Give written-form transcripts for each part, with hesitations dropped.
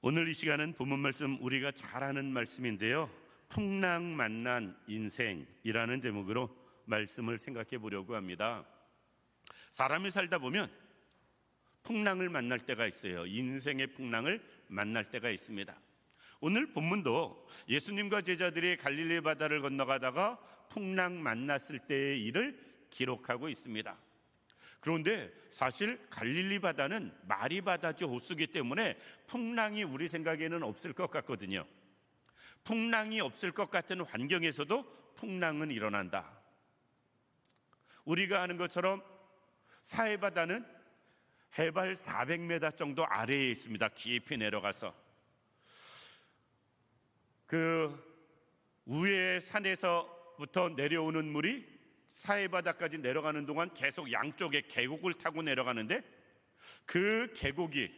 오늘 이 시간은 본문 말씀 우리가 잘 아는 말씀인데요, 풍랑 만난 인생이라는 제목으로 말씀을 생각해 보려고 합니다. 사람이 살다 보면 풍랑을 만날 때가 있어요. 인생의 풍랑을 만날 때가 있습니다. 오늘 본문도 예수님과 제자들이 갈릴리 바다를 건너가다가 풍랑 만났을 때의 일을 기록하고 있습니다. 그런데 사실 갈릴리 바다는 마리 바다죠. 호수기 때문에 풍랑이 우리 생각에는 없을 것 같거든요. 풍랑이 없을 것 같은 환경에서도 풍랑은 일어난다. 우리가 아는 것처럼 사해바다는 해발 400m 정도 아래에 있습니다. 깊이 내려가서 그 위에 산에서부터 내려오는 물이 사해바다까지 내려가는 동안 계속 양쪽에 계곡을 타고 내려가는데, 그 계곡이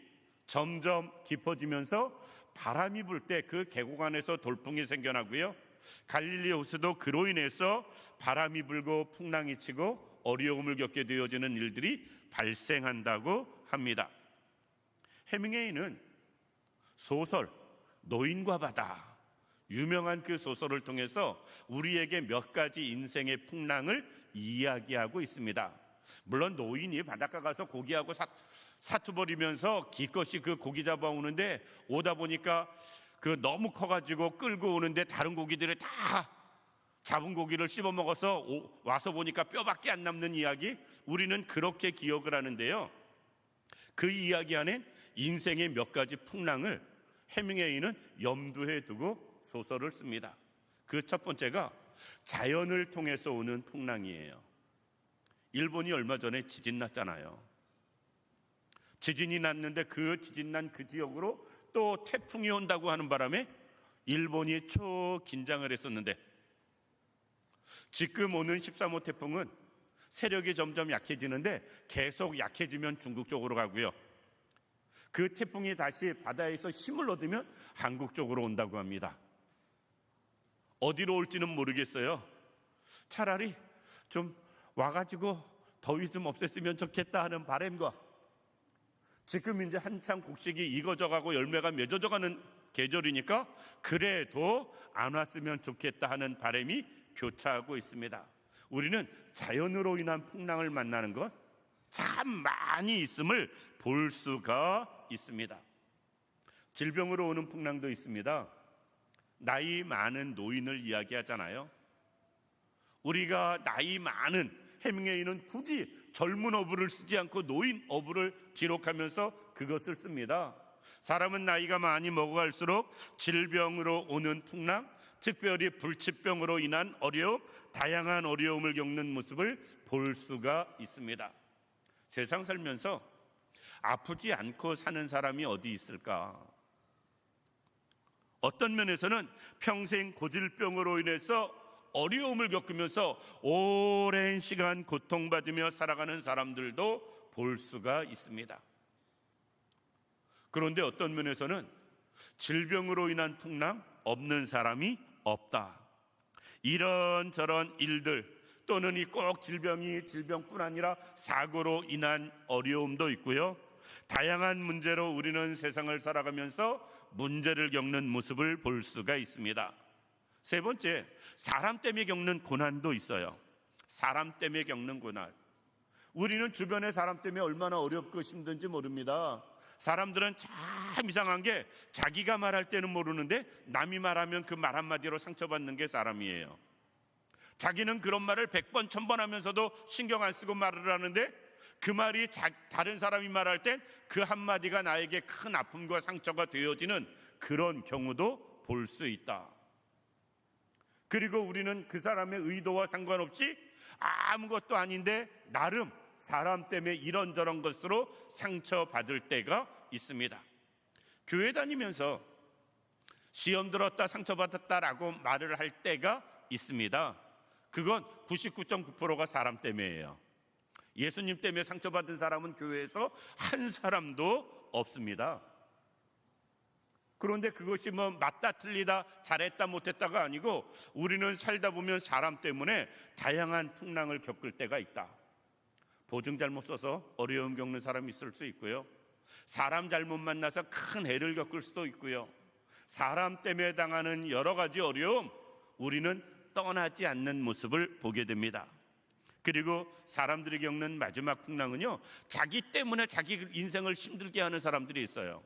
점점 깊어지면서 바람이 불 때 그 계곡 안에서 돌풍이 생겨나고요, 갈릴리 호수도 그로 인해서 바람이 불고 풍랑이 치고 어려움을 겪게 되어지는 일들이 발생한다고 합니다. 해밍웨이는 소설 노인과 바다, 유명한 그 소설을 통해서 우리에게 몇 가지 인생의 풍랑을 이야기하고 있습니다. 물론 노인이 바닷가 가서 고기하고 사투버리면서 기껏이 그 고기 잡아오는데, 오다 보니까 그 너무 커가지고 끌고 오는데 다른 고기들이 다 잡은 고기를 씹어 먹어서 와서 보니까 뼈밖에 안 남는 이야기, 우리는 그렇게 기억을 하는데요, 그 이야기 안에 인생의 몇 가지 풍랑을 해밍웨이는 염두에 두고 소설을 씁니다. 그 첫 번째가 자연을 통해서 오는 풍랑이에요. 일본이 얼마 전에 지진 났잖아요. 지진이 났는데 그 지진 난 그 지역으로 또 태풍이 온다고 하는 바람에 일본이 초긴장을 했었는데, 지금 오는 13호 태풍은 세력이 점점 약해지는데 계속 약해지면 중국 쪽으로 가고요, 그 태풍이 다시 바다에서 힘을 얻으면 한국 쪽으로 온다고 합니다. 어디로 올지는 모르겠어요. 차라리 좀 와가지고 더위 좀 없앴으면 좋겠다 하는 바람과, 지금 이제 한참 곡식이 익어져가고 열매가 맺어져가는 계절이니까 그래도 안 왔으면 좋겠다 하는 바람이 교차하고 있습니다. 우리는 자연으로 인한 풍랑을 만나는 것 참 많이 있음을 볼 수가 있습니다. 질병으로 오는 풍랑도 있습니다. 나이 많은 노인을 이야기하잖아요. 우리가 나이 많은, 해밍웨이는 굳이 젊은 어부를 쓰지 않고 노인 어부를 기록하면서 그것을 씁니다. 사람은 나이가 많이 먹어갈수록 질병으로 오는 풍랑, 특별히 불치병으로 인한 어려움, 다양한 어려움을 겪는 모습을 볼 수가 있습니다. 세상 살면서 아프지 않고 사는 사람이 어디 있을까? 어떤 면에서는 평생 고질병으로 인해서 어려움을 겪으면서 오랜 시간 고통받으며 살아가는 사람들도 볼 수가 있습니다. 그런데 어떤 면에서는 질병으로 인한 풍랑 없는 사람이 없다. 이런저런 일들, 또는 이 꼭 질병뿐 아니라 사고로 인한 어려움도 있고요, 다양한 문제로 우리는 세상을 살아가면서 문제를 겪는 모습을 볼 수가 있습니다. 세 번째, 사람 때문에 겪는 고난도 있어요. 사람 때문에 겪는 고난. 우리는 주변의 사람 때문에 얼마나 어렵고 힘든지 모릅니다. 사람들은 참 이상한 게, 자기가 말할 때는 모르는데 남이 말하면 그 말 한마디로 상처받는 게 사람이에요. 자기는 그런 말을 100번 1000번 하면서도 신경 안 쓰고 말을 하는데, 그 말이 다른 사람이 말할 땐 그 한마디가 나에게 큰 아픔과 상처가 되어지는 그런 경우도 볼 수 있다. 그리고 우리는 그 사람의 의도와 상관없이 아무것도 아닌데 나름 사람 때문에 이런저런 것으로 상처받을 때가 있습니다. 교회 다니면서 시험 들었다, 상처받았다라고 말을 할 때가 있습니다. 그건 99.9%가 사람 때문에예요. 예수님 때문에 상처받은 사람은 교회에서 한 사람도 없습니다. 그런데 그것이 뭐 맞다 틀리다, 잘했다 못했다가 아니고, 우리는 살다 보면 사람 때문에 다양한 풍랑을 겪을 때가 있다. 보증 잘못 써서 어려움 겪는 사람이 있을 수 있고요, 사람 잘못 만나서 큰 해를 겪을 수도 있고요. 사람 때문에 당하는 여러 가지 어려움, 우리는 떠나지 않는 모습을 보게 됩니다. 그리고 사람들이 겪는 마지막 풍랑은요, 자기 때문에 자기 인생을 힘들게 하는 사람들이 있어요.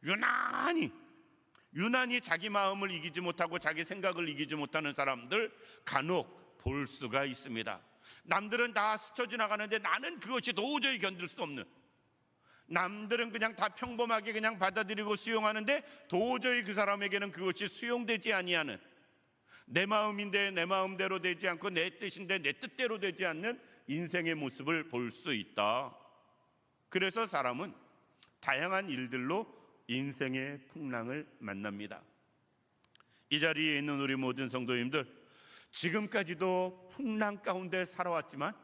유난히 자기 마음을 이기지 못하고 자기 생각을 이기지 못하는 사람들 간혹 볼 수가 있습니다. 남들은 다 스쳐 지나가는데 나는 그것이 도저히 견딜 수 없는, 남들은 그냥 다 평범하게 그냥 받아들이고 수용하는데 도저히 그 사람에게는 그것이 수용되지 아니하는, 내 마음인데 내 마음대로 되지 않고 내 뜻인데 내 뜻대로 되지 않는 인생의 모습을 볼 수 있다. 그래서 사람은 다양한 일들로 인생의 풍랑을 만납니다. 이 자리에 있는 우리 모든 성도님들, 지금까지도 풍랑 가운데 살아왔지만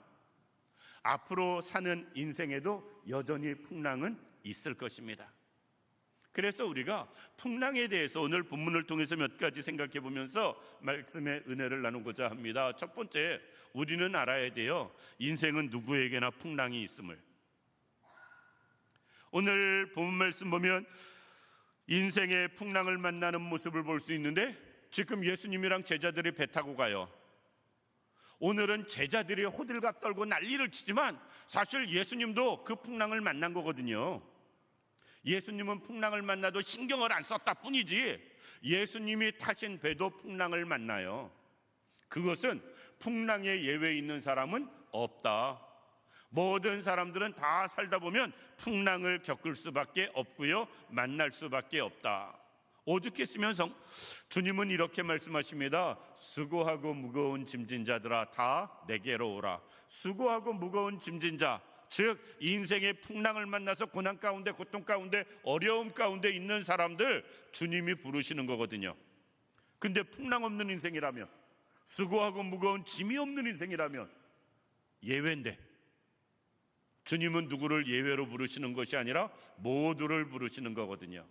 앞으로 사는 인생에도 여전히 풍랑은 있을 것입니다. 그래서 우리가 풍랑에 대해서 오늘 본문을 통해서 몇 가지 생각해 보면서 말씀의 은혜를 나누고자 합니다. 첫 번째, 우리는 알아야 돼요. 인생은 누구에게나 풍랑이 있음을. 오늘 본문 말씀 보면 인생의 풍랑을 만나는 모습을 볼 수 있는데, 지금 예수님이랑 제자들이 배 타고 가요. 오늘은 제자들이 호들갑 떨고 난리를 치지만 사실 예수님도 그 풍랑을 만난 거거든요. 예수님은 풍랑을 만나도 신경을 안 썼다 뿐이지 예수님이 타신 배도 풍랑을 만나요. 그것은 풍랑에 예외 있는 사람은 없다. 모든 사람들은 다 살다 보면 풍랑을 겪을 수밖에 없고요, 만날 수밖에 없다. 오죽했으면 주님은 이렇게 말씀하십니다. 수고하고 무거운 짐진 자들아 다 내게로 오라. 수고하고 무거운 짐진 자, 즉 인생의 풍랑을 만나서 고난 가운데, 고통 가운데, 어려움 가운데 있는 사람들 주님이 부르시는 거거든요. 근데 풍랑 없는 인생이라면, 수고하고 무거운 짐이 없는 인생이라면 예외인데, 주님은 누구를 예외로 부르시는 것이 아니라 모두를 부르시는 거거든요.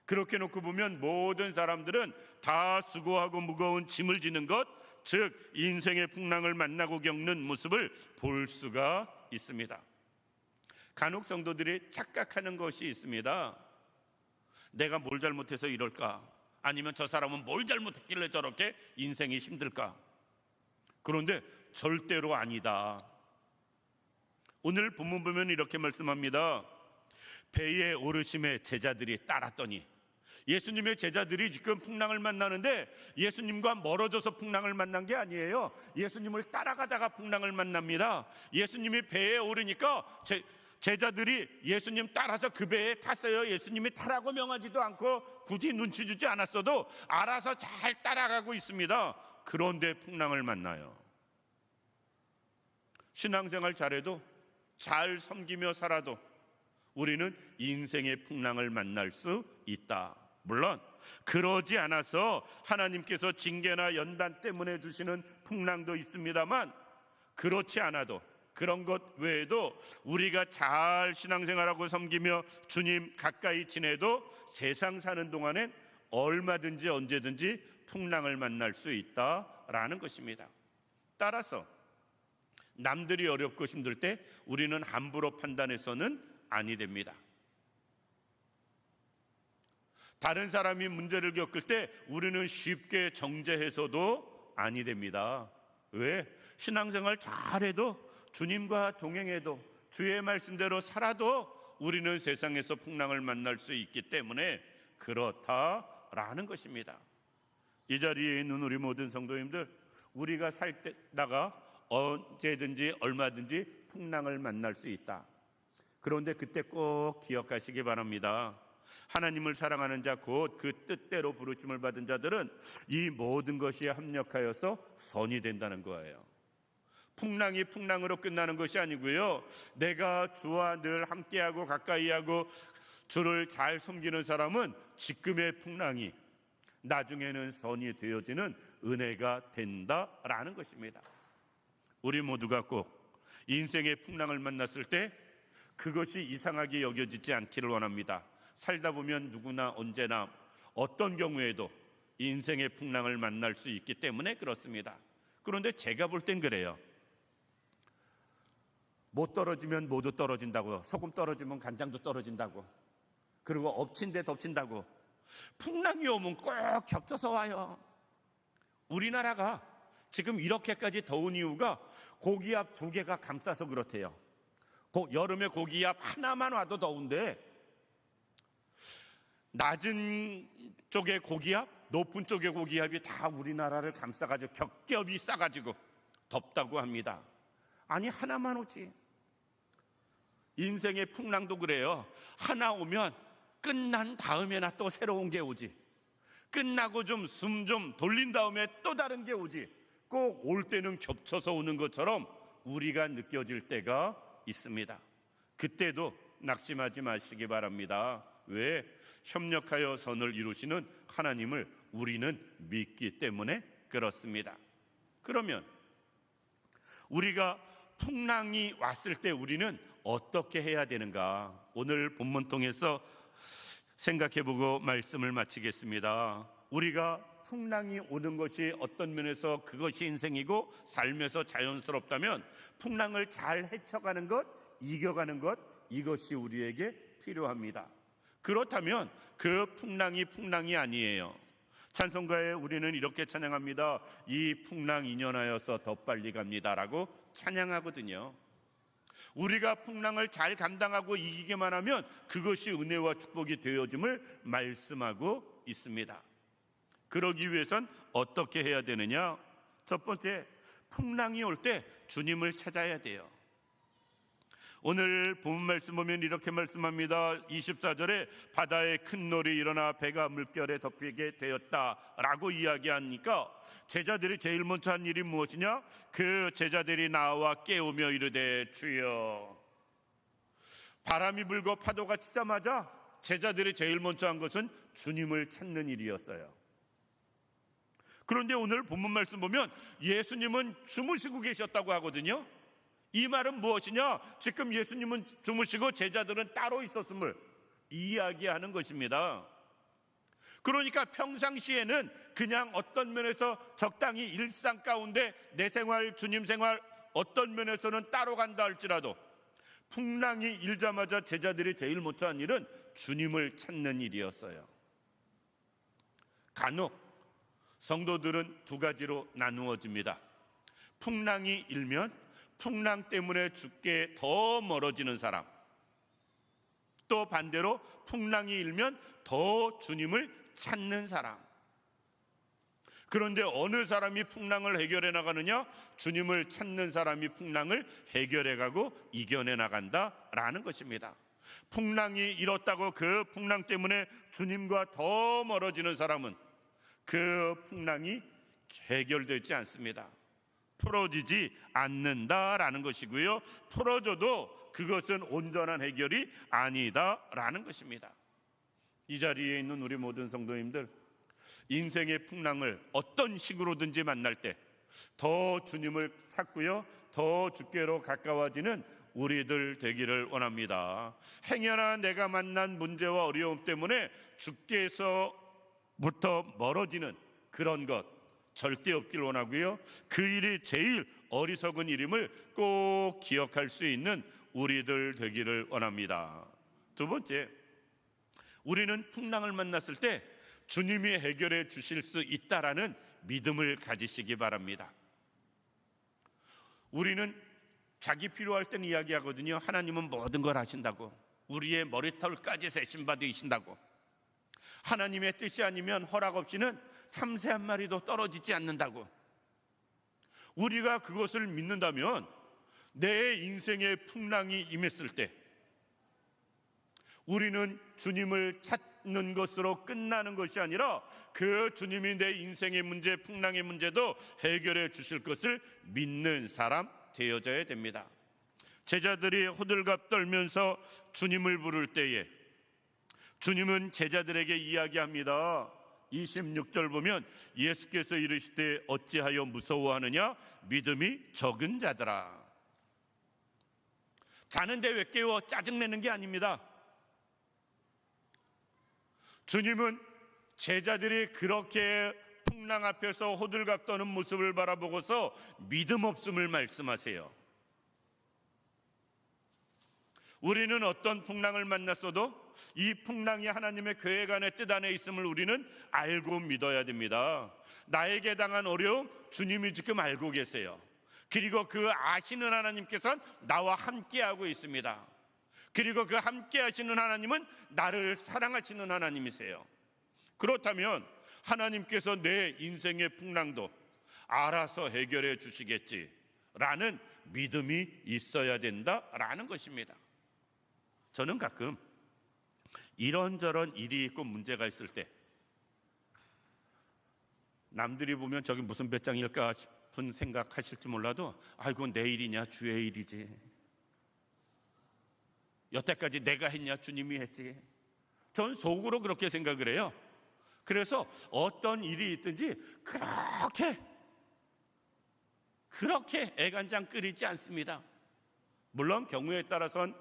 그렇게 놓고 보면 모든 사람들은 다 수고하고 무거운 짐을 지는 것, 즉 인생의 풍랑을 만나고 겪는 모습을 볼 수가 있습니다. 간혹 성도들이 착각하는 것이 있습니다. 내가 뭘 잘못해서 이럴까? 아니면 저 사람은 뭘 잘못했길래 저렇게 인생이 힘들까? 그런데 절대로 아니다. 오늘 본문 보면 이렇게 말씀합니다. 배에 오르심에 제자들이 따랐더니, 예수님의 제자들이 지금 풍랑을 만나는데 예수님과 멀어져서 풍랑을 만난 게 아니에요. 예수님을 따라가다가 풍랑을 만납니다. 예수님이 배에 오르니까 제자들이 예수님 따라서 그 배에 탔어요. 예수님이 타라고 명하지도 않고 굳이 눈치 주지 않았어도 알아서 잘 따라가고 있습니다. 그런데 풍랑을 만나요. 신앙생활 잘해도, 잘 섬기며 살아도 우리는 인생의 풍랑을 만날 수 있다. 물론 그러지 않아서 하나님께서 징계나 연단 때문에 주시는 풍랑도 있습니다만, 그렇지 않아도, 그런 것 외에도 우리가 잘 신앙생활하고 섬기며 주님 가까이 지내도 세상 사는 동안엔 얼마든지 언제든지 풍랑을 만날 수 있다라는 것입니다. 따라서 남들이 어렵고 힘들 때 우리는 함부로 판단해서는 아니 됩니다. 다른 사람이 문제를 겪을 때 우리는 쉽게 정죄해서도 아니 됩니다. 왜? 신앙생활 잘해도, 주님과 동행해도, 주의 말씀대로 살아도 우리는 세상에서 풍랑을 만날 수 있기 때문에 그렇다라는 것입니다. 이 자리에 있는 우리 모든 성도님들, 우리가 살다가 언제든지 얼마든지 풍랑을 만날 수 있다. 그런데 그때 꼭 기억하시기 바랍니다. 하나님을 사랑하는 자, 곧 그 뜻대로 부르심을 받은 자들은 이 모든 것이 합력하여서 선이 된다는 거예요. 풍랑이 풍랑으로 끝나는 것이 아니고요, 내가 주와 늘 함께하고 가까이하고 주를 잘 섬기는 사람은 지금의 풍랑이 나중에는 선이 되어지는 은혜가 된다라는 것입니다. 우리 모두가 꼭 인생의 풍랑을 만났을 때 그것이 이상하게 여겨지지 않기를 원합니다. 살다 보면 누구나 언제나 어떤 경우에도 인생의 풍랑을 만날 수 있기 때문에 그렇습니다. 그런데 제가 볼 땐 그래요. 못 떨어지면 모두 떨어진다고, 소금 떨어지면 간장도 떨어진다고, 그리고 엎친 데 덮친다고. 풍랑이 오면 꼭 겹쳐서 와요. 우리나라가 지금 이렇게까지 더운 이유가 고기압 2개가 감싸서 그렇대요. 여름에 고기압 하나만 와도 더운데 낮은 쪽의 고기압, 높은 쪽의 고기압이 다 우리나라를 감싸가지고 겹겹이 싸가지고 덥다고 합니다. 아니, 하나만 오지. 인생의 풍랑도 그래요. 하나 오면 끝난 다음에나 또 새로운 게 오지. 끝나고 좀 숨 좀 돌린 다음에 또 다른 게 오지. 꼭 올 때는 겹쳐서 오는 것처럼 우리가 느껴질 때가 있습니다. 그때도 낙심하지 마시기 바랍니다. 왜? 협력하여 선을 이루시는 하나님을 우리는 믿기 때문에 그렇습니다. 그러면 우리가 풍랑이 왔을 때 우리는 어떻게 해야 되는가? 오늘 본문 통해서 생각해보고 말씀을 마치겠습니다. 우리가 풍랑이 오는 것이 어떤 면에서 그것이 인생이고 삶에서 자연스럽다면 풍랑을 잘 헤쳐가는 것, 이겨가는 것, 이것이 우리에게 필요합니다. 그렇다면 그 풍랑이 아니에요. 찬송가에 우리는 이렇게 찬양합니다. 이 풍랑 인연하여서 더 빨리 갑니다라고 찬양하거든요. 우리가 풍랑을 잘 감당하고 이기기만 하면 그것이 은혜와 축복이 되어짐을 말씀하고 있습니다. 그러기 위해선 어떻게 해야 되느냐? 첫 번째, 풍랑이 올 때 주님을 찾아야 돼요. 오늘 본문 말씀 보면 이렇게 말씀합니다. 24절에 바다에 큰 놀이 일어나 배가 물결에 덮이게 되었다라고 이야기하니까 제자들이 제일 먼저 한 일이 무엇이냐? 그 제자들이 나와 깨우며 이르되 주여. 바람이 불고 파도가 치자마자 제자들이 제일 먼저 한 것은 주님을 찾는 일이었어요. 그런데 오늘 본문 말씀 보면 예수님은 주무시고 계셨다고 하거든요. 이 말은 무엇이냐? 지금 예수님은 주무시고 제자들은 따로 있었음을 이야기하는 것입니다. 그러니까 평상시에는 그냥 어떤 면에서 적당히 일상 가운데 내 생활, 주님 생활 어떤 면에서는 따로 간다 할지라도 풍랑이 일자마자 제자들이 제일 먼저 한 일은 주님을 찾는 일이었어요. 간혹 성도들은 2가지로 나누어집니다. 풍랑이 일면 풍랑 때문에 죽게 더 멀어지는 사람, 또 반대로 풍랑이 일면 더 주님을 찾는 사람. 그런데 어느 사람이 풍랑을 해결해 나가느냐? 주님을 찾는 사람이 풍랑을 해결해 가고 이겨내 나간다라는 것입니다. 풍랑이 일었다고 그 풍랑 때문에 주님과 더 멀어지는 사람은 그 풍랑이 해결되지 않습니다. 풀어지지 않는다라는 것이고요. 풀어져도 그것은 온전한 해결이 아니다라는 것입니다. 이 자리에 있는 우리 모든 성도님들, 인생의 풍랑을 어떤 식으로든지 만날 때 더 주님을 찾고요, 더 주께로 가까워지는 우리들 되기를 원합니다. 행여나 내가 만난 문제와 어려움 때문에 주께서부터 멀어지는 그런 것 절대 없길 원하고요, 그 일이 제일 어리석은 일임을 꼭 기억할 수 있는 우리들 되기를 원합니다. 두 번째, 우리는 풍랑을 만났을 때 주님이 해결해 주실 수 있다라는 믿음을 가지시기 바랍니다. 우리는 자기 필요할 때는 이야기하거든요. 하나님은 모든 걸 하신다고, 우리의 머리털까지 세신 바 되신다고, 하나님의 뜻이 아니면 허락 없이는 참새 한 마리도 떨어지지 않는다고. 우리가 그것을 믿는다면 내 인생의 풍랑이 임했을 때 우리는 주님을 찾는 것으로 끝나는 것이 아니라 그 주님이 내 인생의 문제, 풍랑의 문제도 해결해 주실 것을 믿는 사람 되어져야 됩니다. 제자들이 호들갑 떨면서 주님을 부를 때에 주님은 제자들에게 이야기합니다. 26절 보면 예수께서 이르시되 어찌하여 무서워하느냐? 믿음이 적은 자들아. 자는데 왜 깨워? 짜증내는 게 아닙니다. 주님은 제자들이 그렇게 풍랑 앞에서 호들갑 떠는 모습을 바라보고서 믿음 없음을 말씀하세요. 우리는 어떤 풍랑을 만났어도 이 풍랑이 하나님의 계획 안에 뜻 안에 있음을 우리는 알고 믿어야 됩니다. 나에게 당한 어려움 주님이 지금 알고 계세요. 그리고 그 아시는 하나님께서는 나와 함께하고 있습니다. 그리고 그 함께하시는 하나님은 나를 사랑하시는 하나님이세요. 그렇다면 하나님께서 내 인생의 풍랑도 알아서 해결해 주시겠지라는 믿음이 있어야 된다라는 것입니다. 저는 가끔 이런저런 일이 있고 문제가 있을 때 남들이 보면 저기 무슨 배짱일까 싶은 생각하실지 몰라도 아이고 내 일이냐 주의 일이지, 여태까지 내가 했냐 주님이 했지, 전 속으로 그렇게 생각을 해요. 그래서 어떤 일이 있든지 그렇게 애간장 끓이지 않습니다. 물론 경우에 따라서는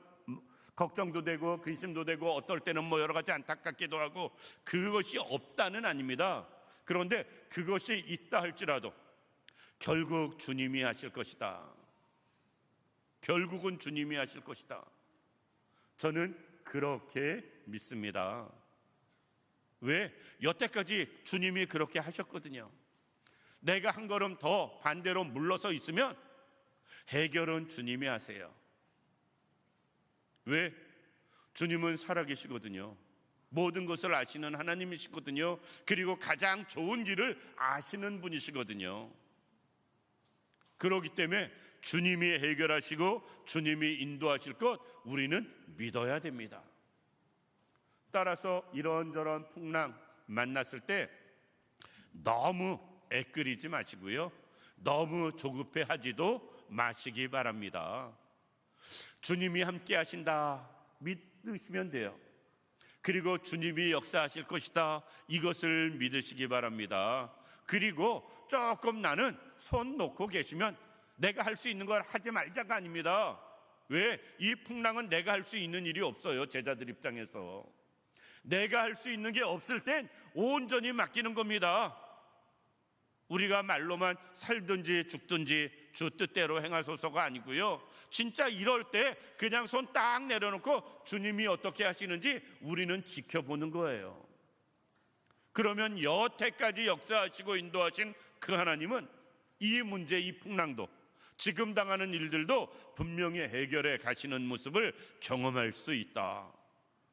걱정도 되고 근심도 되고 어떨 때는 뭐 여러 가지 안타깝기도 하고 그것이 없다는 아닙니다. 그런데 그것이 있다 할지라도 결국 주님이 하실 것이다. 결국은 주님이 하실 것이다. 저는 그렇게 믿습니다. 왜? 여태까지 주님이 그렇게 하셨거든요. 내가 한 걸음 더 반대로 물러서 있으면 해결은 주님이 하세요. 왜? 주님은 살아계시거든요. 모든 것을 아시는 하나님이시거든요. 그리고 가장 좋은 길을 아시는 분이시거든요. 그렇기 때문에 주님이 해결하시고 주님이 인도하실 것 우리는 믿어야 됩니다. 따라서 이런저런 풍랑 만났을 때 너무 애끓이지 마시고요, 너무 조급해하지도 마시기 바랍니다. 주님이 함께 하신다 믿으시면 돼요. 그리고 주님이 역사하실 것이다 이것을 믿으시기 바랍니다. 그리고 조금 나는 손 놓고 계시면 내가 할 수 있는 걸 하지 말자가 아닙니다. 왜? 이 풍랑은 내가 할 수 있는 일이 없어요. 제자들 입장에서 내가 할 수 있는 게 없을 땐 온전히 맡기는 겁니다. 우리가 말로만 살든지 죽든지 주 뜻대로 행하소서가 아니고요, 진짜 이럴 때 그냥 손 딱 내려놓고 주님이 어떻게 하시는지 우리는 지켜보는 거예요. 그러면 여태까지 역사하시고 인도하신 그 하나님은 이 문제, 이 풍랑도, 지금 당하는 일들도 분명히 해결해 가시는 모습을 경험할 수 있다.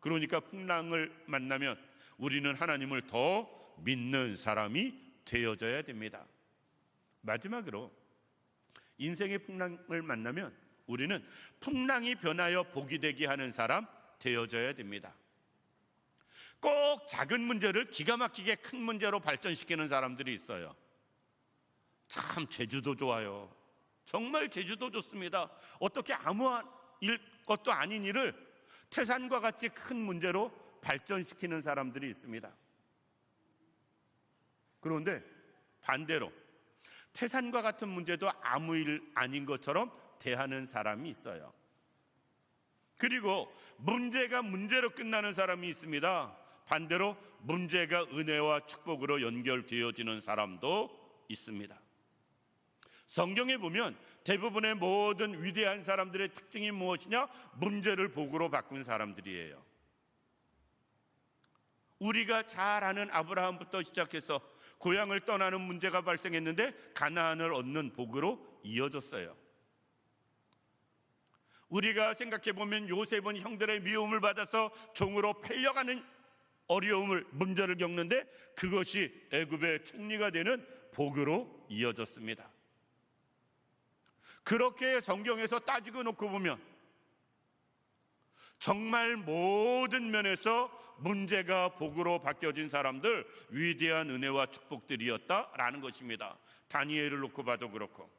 그러니까 풍랑을 만나면 우리는 하나님을 더 믿는 사람이 되어져야 됩니다. 마지막으로 인생의 풍랑을 만나면 우리는 풍랑이 변하여 복이 되게 하는 사람 되어져야 됩니다. 꼭 작은 문제를 기가 막히게 큰 문제로 발전시키는 사람들이 있어요. 참 제주도 좋아요. 정말 제주도 좋습니다. 어떻게 아무 것도 아닌 일을 태산과 같이 큰 문제로 발전시키는 사람들이 있습니다. 그런데 반대로 태산과 같은 문제도 아무 일 아닌 것처럼 대하는 사람이 있어요. 그리고 문제가 문제로 끝나는 사람이 있습니다. 반대로 문제가 은혜와 축복으로 연결되어지는 사람도 있습니다. 성경에 보면 대부분의 모든 위대한 사람들의 특징이 무엇이냐? 문제를 복으로 바꾼 사람들이에요. 우리가 잘 아는 아브라함부터 시작해서 고향을 떠나는 문제가 발생했는데 가나안을 얻는 복으로 이어졌어요. 우리가 생각해 보면 요셉은 형들의 미움을 받아서 종으로 팔려가는 어려움을, 문제를 겪는데 그것이 애굽의 총리가 되는 복으로 이어졌습니다. 그렇게 성경에서 따지고 놓고 보면 정말 모든 면에서 문제가 복으로 바뀌어진 사람들, 위대한 은혜와 축복들이었다라는 것입니다. 다니엘을 놓고 봐도 그렇고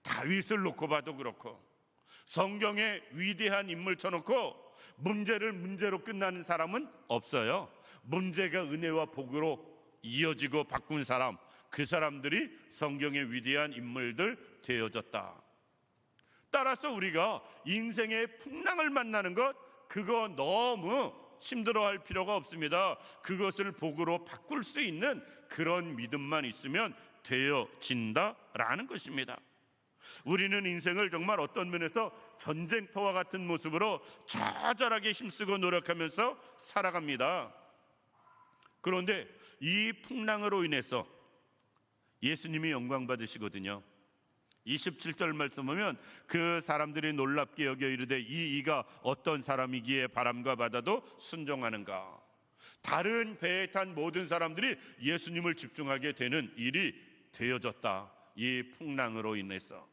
다윗을 놓고 봐도 그렇고 성경에 위대한 인물 쳐놓고 문제를 문제로 끝나는 사람은 없어요. 문제가 은혜와 복으로 이어지고 바꾼 사람, 그 사람들이 성경의 위대한 인물들 되어졌다. 따라서 우리가 인생의 풍랑을 만나는 것, 그거 너무 힘들어할 필요가 없습니다. 그것을 복으로 바꿀 수 있는 그런 믿음만 있으면 되어진다라는 것입니다. 우리는 인생을 정말 어떤 면에서 전쟁터와 같은 모습으로 처절하게 힘쓰고 노력하면서 살아갑니다. 그런데 이 풍랑으로 인해서 예수님이 영광 받으시거든요. 27절 말씀 보면 그 사람들이 놀랍게 여겨 이르되 이가 어떤 사람이기에 바람과 바다도 순종하는가. 다른 배에 탄 모든 사람들이 예수님을 집중하게 되는 일이 되어졌다. 이 풍랑으로 인해서.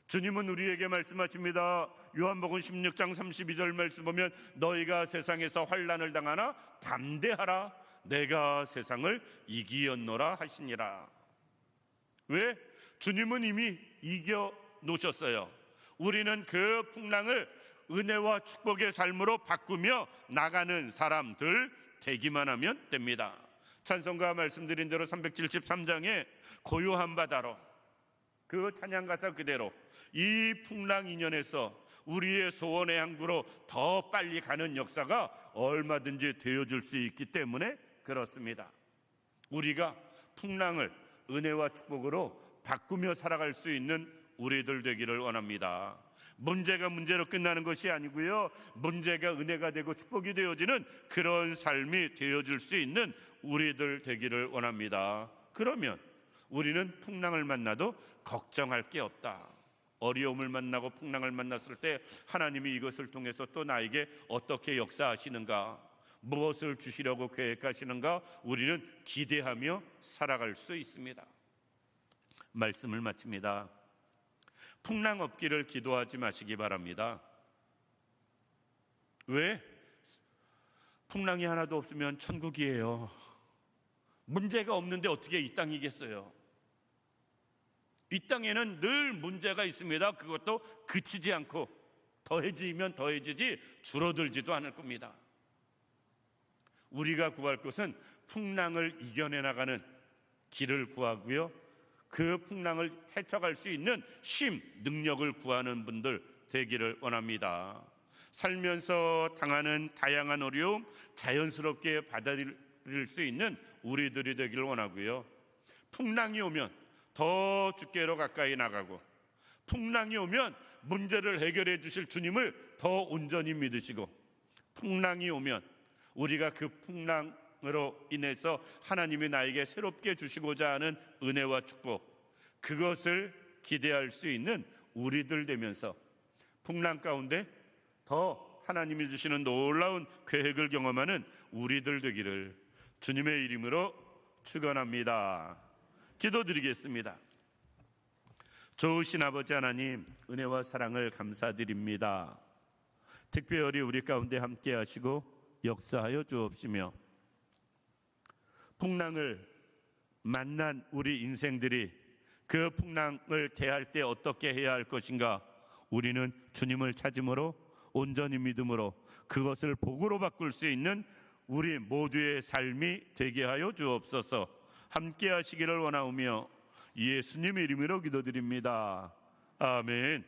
주님은 우리에게 말씀하십니다. 요한복음 16장 32절 말씀 보면 너희가 세상에서 환난을 당하나 담대하라 내가 세상을 이기었노라 하시니라. 왜? 주님은 이미 이겨 놓으셨어요. 우리는 그 풍랑을 은혜와 축복의 삶으로 바꾸며 나가는 사람들 되기만 하면 됩니다. 찬송가 말씀드린 대로 373장에 고요한 바다로, 그 찬양가사 그대로 이 풍랑 인연에서 우리의 소원의 항구로 더 빨리 가는 역사가 얼마든지 되어줄 수 있기 때문에 그렇습니다. 우리가 풍랑을 은혜와 축복으로 바꾸며 살아갈 수 있는 우리들 되기를 원합니다. 문제가 문제로 끝나는 것이 아니고요, 문제가 은혜가 되고 축복이 되어지는 그런 삶이 되어줄 수 있는 우리들 되기를 원합니다. 그러면 우리는 풍랑을 만나도 걱정할 게 없다. 어려움을 만나고 풍랑을 만났을 때 하나님이 이것을 통해서 또 나에게 어떻게 역사하시는가, 무엇을 주시려고 계획하시는가, 우리는 기대하며 살아갈 수 있습니다. 말씀을 마칩니다. 풍랑 없기를 기도하지 마시기 바랍니다. 왜? 풍랑이 하나도 없으면 천국이에요. 문제가 없는데 어떻게 이 땅이겠어요? 이 땅에는 늘 문제가 있습니다. 그것도 그치지 않고 더해지면 더해지지 줄어들지도 않을 겁니다. 우리가 구할 것은 풍랑을 이겨내 나가는 길을 구하고요, 그 풍랑을 헤쳐갈 수 있는 힘, 능력을 구하는 분들 되기를 원합니다. 살면서 당하는 다양한 어려움 자연스럽게 받아들일 수 있는 우리들이 되기를 원하고요, 풍랑이 오면 더 주께로 가까이 나가고, 풍랑이 오면 문제를 해결해 주실 주님을 더 온전히 믿으시고, 풍랑이 오면 우리가 그 풍랑으로 인해서 하나님이 나에게 새롭게 주시고자 하는 은혜와 축복, 그것을 기대할 수 있는 우리들 되면서 풍랑 가운데 더 하나님이 주시는 놀라운 계획을 경험하는 우리들 되기를 주님의 이름으로 축원합니다. 기도드리겠습니다. 좋으신 아버지 하나님, 은혜와 사랑을 감사드립니다. 특별히 우리 가운데 함께 하시고 역사하여 주옵시며, 풍랑을 만난 우리 인생들이 그 풍랑을 대할 때 어떻게 해야 할 것인가, 우리는 주님을 찾음으로 온전히 믿음으로 그것을 복으로 바꿀 수 있는 우리 모두의 삶이 되게 하여 주옵소서. 함께 하시기를 원하오며 예수님의 이름으로 기도드립니다. 아멘.